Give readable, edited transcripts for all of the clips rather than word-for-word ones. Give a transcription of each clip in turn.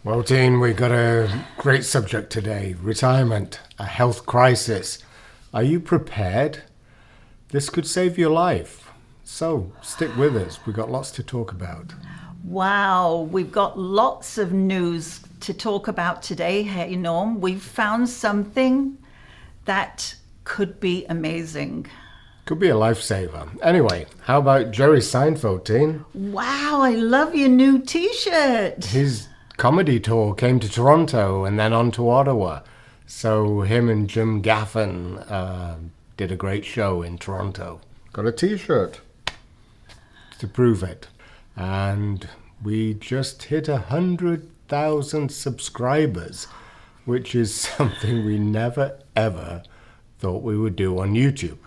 Well, Dean, we've got a great subject today. Retirement, a health crisis. Are you prepared? This could save your life. So stick with us. We've got lots to talk about. Wow, we've got lots of news to talk about today. Hey, Norm, we've found something that could be amazing. Could be a lifesaver. Anyway, how about Jerry Seinfeld, Dean? Wow, I love your new t-shirt. His comedy tour came to Toronto and then on to Ottawa. So him and Jim Gaffigan did a great show in Toronto. Got a t-shirt to prove it. And we just hit 100,000 subscribers, which is something we never, ever thought we would do on YouTube.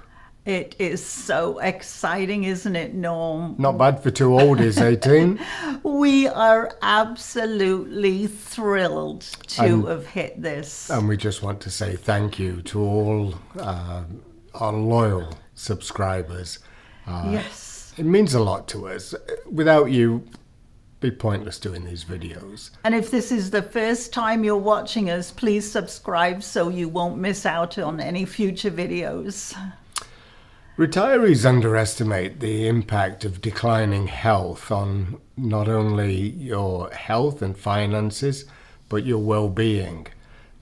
It is so exciting, isn't it, Norm? Not bad for two oldies, 18. We are absolutely thrilled to have hit this. And we just want to say thank you to all our loyal subscribers. Yes. It means a lot to us. Without you, it'd be pointless doing these videos. And if this is the first time you're watching us, please subscribe so you won't miss out on any future videos. Retirees underestimate the impact of declining health on not only your health and finances, but your well-being.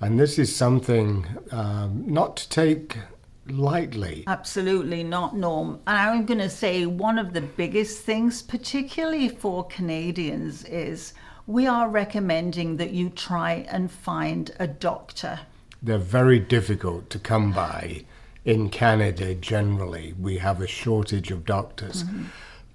And this is something not to take lightly. Absolutely not, Norm. And I'm going to say one of the biggest things, particularly for Canadians, is we are recommending that you try and find a doctor. They're very difficult to come by. In Canada, generally, we have a shortage of doctors.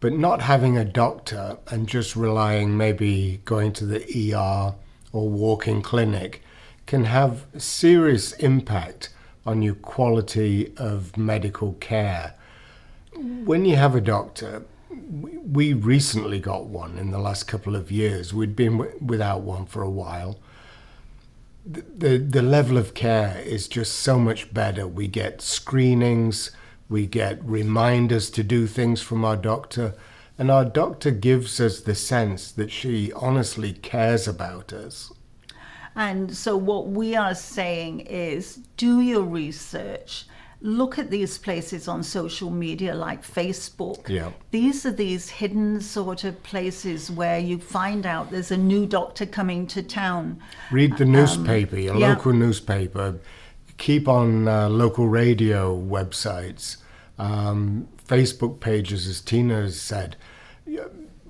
But not having a doctor and just relying, maybe going to the ER or walk-in clinic, can have serious impact on your quality of medical care. When you have a doctor, we recently got one in the last couple of years. We'd been without one for a while. The level of care is just so much better. We get screenings, we get reminders to do things from our doctor, and our doctor gives us the sense that she honestly cares about us. And so what we are saying is do your research. Look at these places on social media like Facebook. Yeah. These are these hidden sort of places where you find out there's a new doctor coming to town. Read the newspaper, your local newspaper. Keep on local radio websites, Facebook pages, as Tina has said.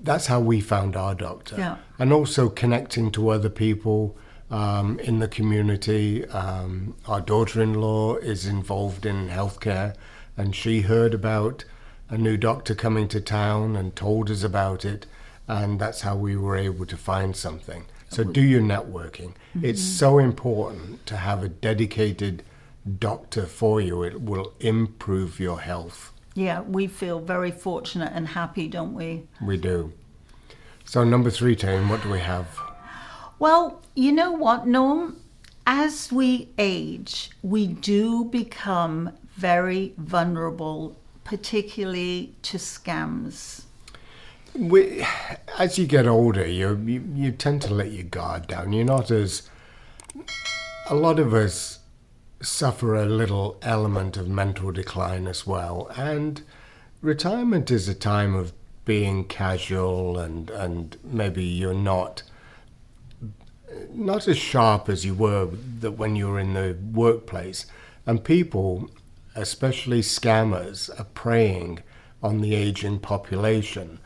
That's how we found our doctor. Yeah. And also connecting to other people in the community. Our daughter-in-law is involved in healthcare, and she heard about a new doctor coming to town and told us about it, and that's how we were able to find something. So do your networking. It's so important to have a dedicated doctor for you. It will improve your health. Yeah, we feel very fortunate and happy, don't we? We do. So number 3, Tane, what do we have? Well, you know what, Norm? As we age, we do become very vulnerable, particularly to scams. As you get older, you tend to let your guard down. You're not as... A lot of us suffer a little element of mental decline as well. And retirement is a time of being casual and maybe you're not as sharp as you were when you were in the workplace. And people, especially scammers, are preying on the aging population.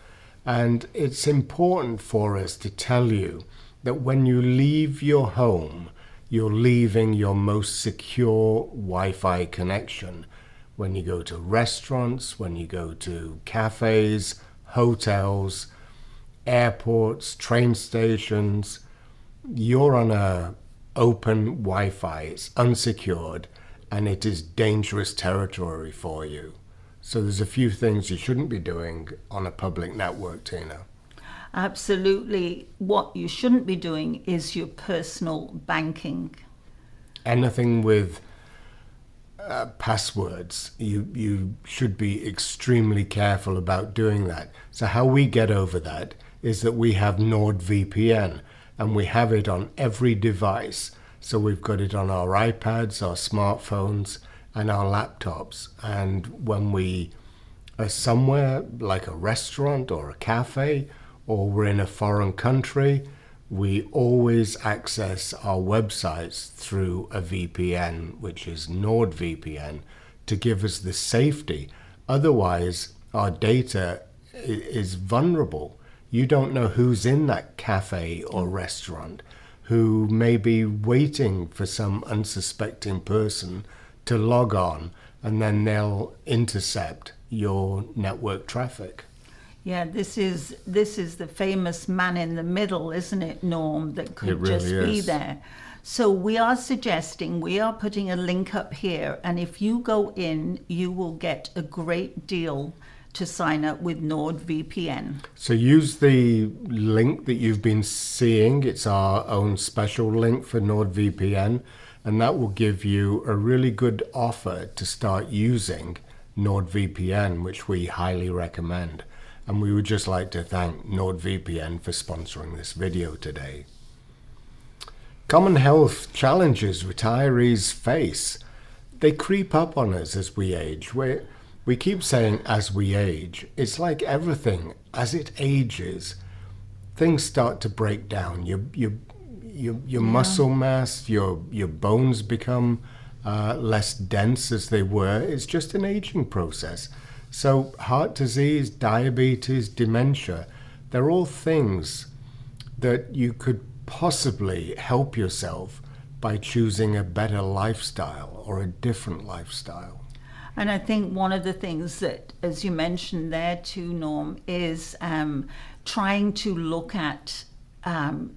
And it's important for us to tell you that when you leave your home, you're leaving your most secure Wi-Fi connection. When you go to restaurants, when you go to cafes, hotels, airports, train stations, you're on a open Wi-Fi. It's unsecured and it is dangerous territory for you. So there's a few things you shouldn't be doing on a public network, Tina. Absolutely. What you shouldn't be doing is your personal banking. Anything with passwords, you should be extremely careful about doing that. So how we get over that is that we have NordVPN. and we have it on every device. So we've got it on our iPads, our smartphones, and our laptops. And when we are somewhere like a restaurant or a cafe, or we're in a foreign country, we always access our websites through a VPN, which is NordVPN, to give us the safety. Otherwise, our data is vulnerable. You don't know who's in that cafe or restaurant, who may be waiting for some unsuspecting person to log on, and then they'll intercept your network traffic. Yeah, this is the famous man in the middle, isn't it, Norm, that could It really just be is. there. So we are putting a link up here, and if you go in, you will get a great deal to sign up with NordVPN. So use the link that you've been seeing. It's our own special link for NordVPN, and that will give you a really good offer to start using NordVPN, which we highly recommend. And we would just like to thank NordVPN for sponsoring this video today. Common health challenges retirees face. They creep up on us as we age. We keep saying as we age. It's like everything. As it ages, things start to break down. Your muscle mass, your bones become less dense as they were. It's just an aging process. So heart disease, diabetes, dementia, they're all things that you could possibly help yourself by choosing a better lifestyle or a different lifestyle. And I think one of the things that, as you mentioned there too, Norm, is trying to look at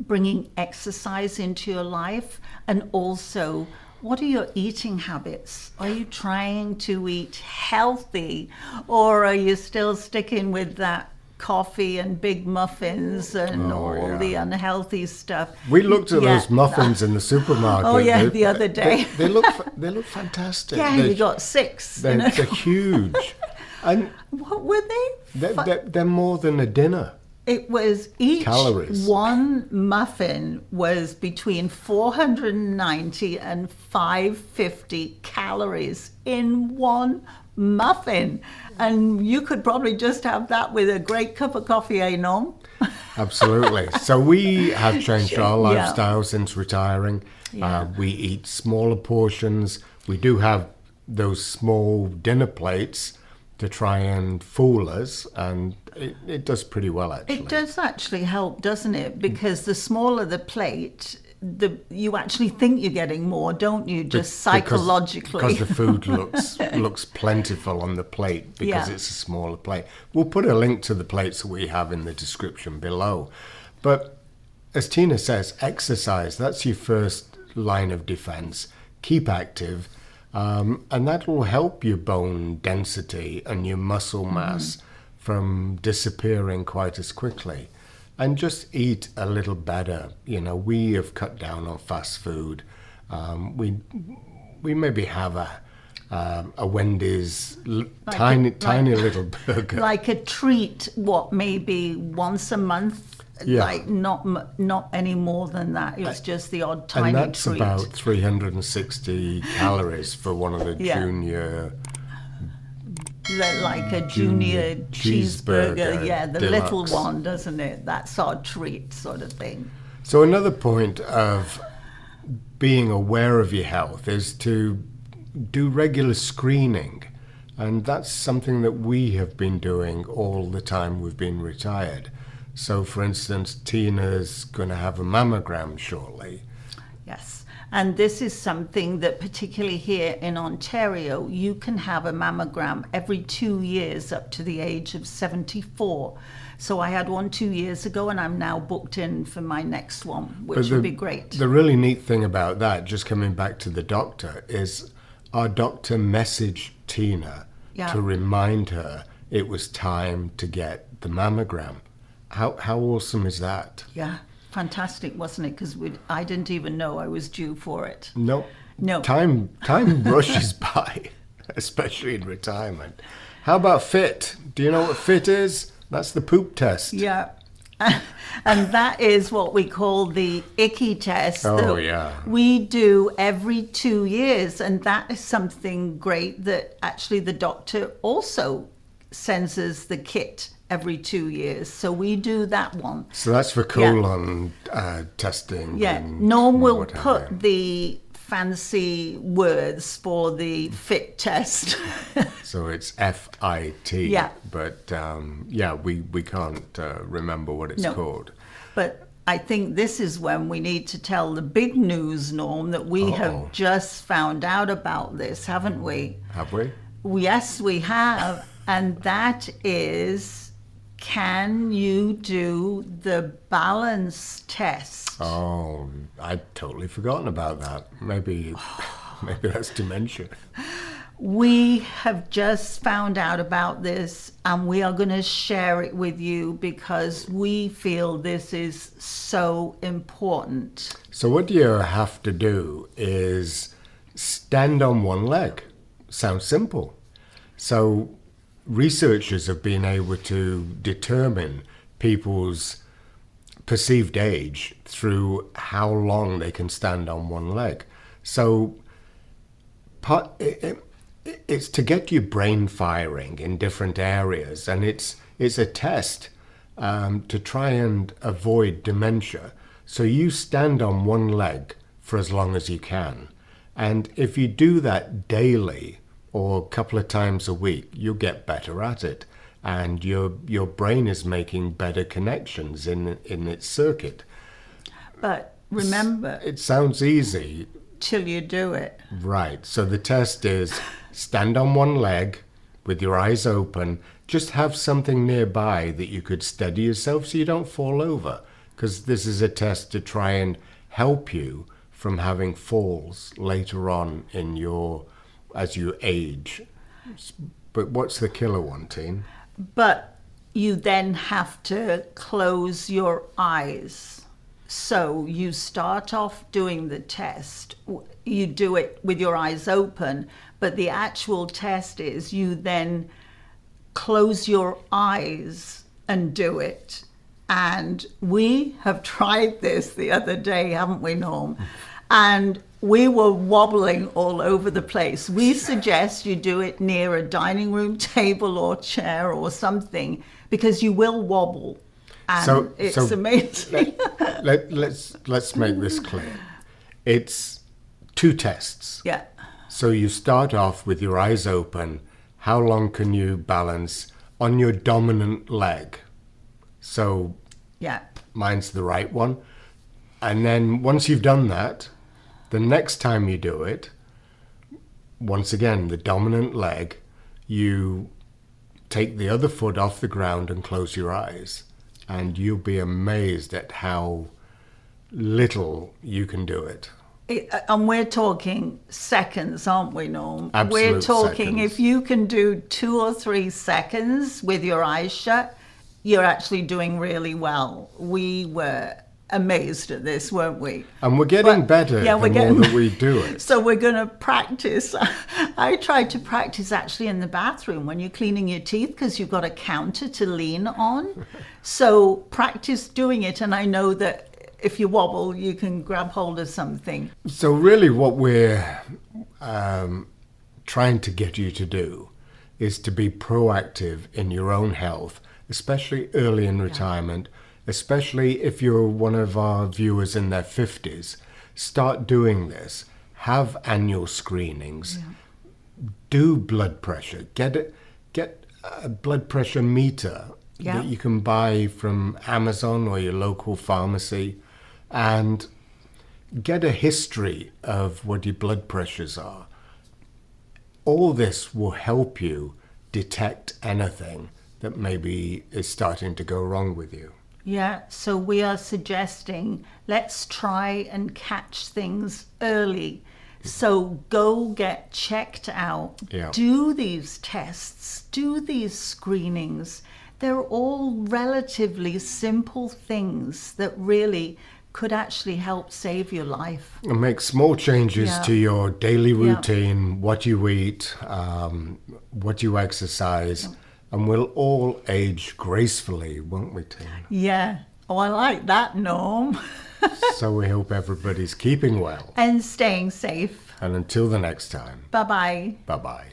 bringing exercise into your life, and also what are your eating habits? Are you trying to eat healthy, or are you still sticking with that coffee and big muffins and all the unhealthy stuff? We looked at those muffins in the supermarket. Oh yeah, the other day. They look fantastic. Yeah, you got 6. They're huge. And what were they? they're more than a dinner. It was each Calories. one muffin was between 490 and 550 calories in one muffin. And you could probably just have that with a great cup of coffee, eh, Norm? Absolutely. So we have changed our Yeah. lifestyle since retiring. Yeah. We eat smaller portions. We do have those small dinner plates to try and fool us, and it does pretty well, actually. It does actually help, doesn't it? Because the smaller the plate, you actually think you're getting more, don't you? Just psychologically. Because the food looks plentiful on the plate because Yeah. it's a smaller plate. We'll put a link to the plates that we have in the description below. But as Tina says, exercise, that's your first line of defense. Keep active, and that will help your bone density and your muscle mass from disappearing quite as quickly. And just eat a little better. You know, we have cut down on fast food. We maybe have a Wendy's tiny little burger. Like a treat, maybe once a month? Yeah. Like not any more than that. It's just the odd tiny and that's treat. about 360 calories for one of the Yeah. junior. Like a junior cheeseburger, yeah, the deluxe. little one, doesn't it? That's our treat sort of thing. So another point of being aware of your health is to do regular screening. And that's something that we have been doing all the time we've been retired. So, for instance, Tina's going to have a mammogram shortly. Yes. And this is something that particularly here in Ontario, you can have a mammogram every 2 years up to the age of 74. So I had one 2 years ago, and I'm now booked in for my next one, which would be great. The really neat thing about that, just coming back to the doctor, is our doctor messaged Tina to remind her it was time to get the mammogram. How awesome is that? Yeah, fantastic, wasn't it? Because I didn't even know I was due for it. No. Time rushes by, especially in retirement. How about FIT? Do you know what FIT is? That's the poop test. Yeah. And that is what we call the icky test. Oh, that yeah. we do every 2 years. And that is something great that actually the doctor also sends us the kit every 2 years. So we do that one. So that's for colon testing. Yeah. And Norm will what have put you. the fancy words for the fit test. So it's FIT. Yeah. But we can't remember what it's No. called. But I think this is when we need to tell the big news, Norm, that we have just found out about this, haven't we? Have we? Yes, we have. And that is, can you do the balance test? Oh, I'd totally forgotten about that. Maybe that's dementia. We have just found out about this, and we are going to share it with you because we feel this is so important. So what you have to do is stand on one leg. Sounds simple. So researchers have been able to determine people's perceived age through how long they can stand on one leg. So it's to get your brain firing in different areas, and it's a test to try and avoid dementia. So you stand on one leg for as long as you can, and if you do that daily or a couple of times a week, you'll get better at it, and your brain is making better connections in its circuit. But remember, It sounds easy. till you do it. Right. So the test is stand on one leg with your eyes open. Just have something nearby that you could steady yourself so you don't fall over, because this is a test to try and help you from having falls later on as you age. But what's the killer one, Teen? But you then have to close your eyes. So you start off doing the test. You do it with your eyes open, but the actual test is you then close your eyes and do it. And we have tried this the other day, haven't we, Norm? And we were wobbling all over the place. We suggest you do it near a dining room table or chair or something, because you will wobble. And it's amazing. Let's make this clear. It's two tests. Yeah. So you start off with your eyes open. How long can you balance on your dominant leg? So Yeah. mine's the right one. And then once you've done that, the next time you do it, once again, the dominant leg, you take the other foot off the ground and close your eyes. And you'll be amazed at how little you can do it. And we're talking seconds, aren't we, Norm? Absolute we're talking, seconds. if you can do 2 or 3 seconds with your eyes shut, you're actually doing really well. We were amazed at this, weren't we? And we're getting better the more that we do it. So we're going to practice. I tried to practice actually in the bathroom when you're cleaning your teeth, because you've got a counter to lean on. So practice doing it, and I know that if you wobble, you can grab hold of something. So really what we're trying to get you to do is to be proactive in your own health, especially early in retirement, especially if you're one of our viewers in their 50s. Start doing this. Have annual screenings. Do blood pressure. Get a blood pressure meter that you can buy from Amazon or your local pharmacy, and get a history of what your blood pressures are. All this will help you detect anything that maybe is starting to go wrong with you. Yeah, so we are suggesting let's try and catch things early. So go get checked out. Yeah. Do these tests, do these screenings. They're all relatively simple things that really could actually help save your life. And make small changes to your daily routine, what you eat, what you exercise, and we'll all age gracefully, won't we, Tina? Yeah, Oh, I like that, Norm. So we hope everybody's keeping well. And staying safe. And until the next time, Bye-bye. bye-bye.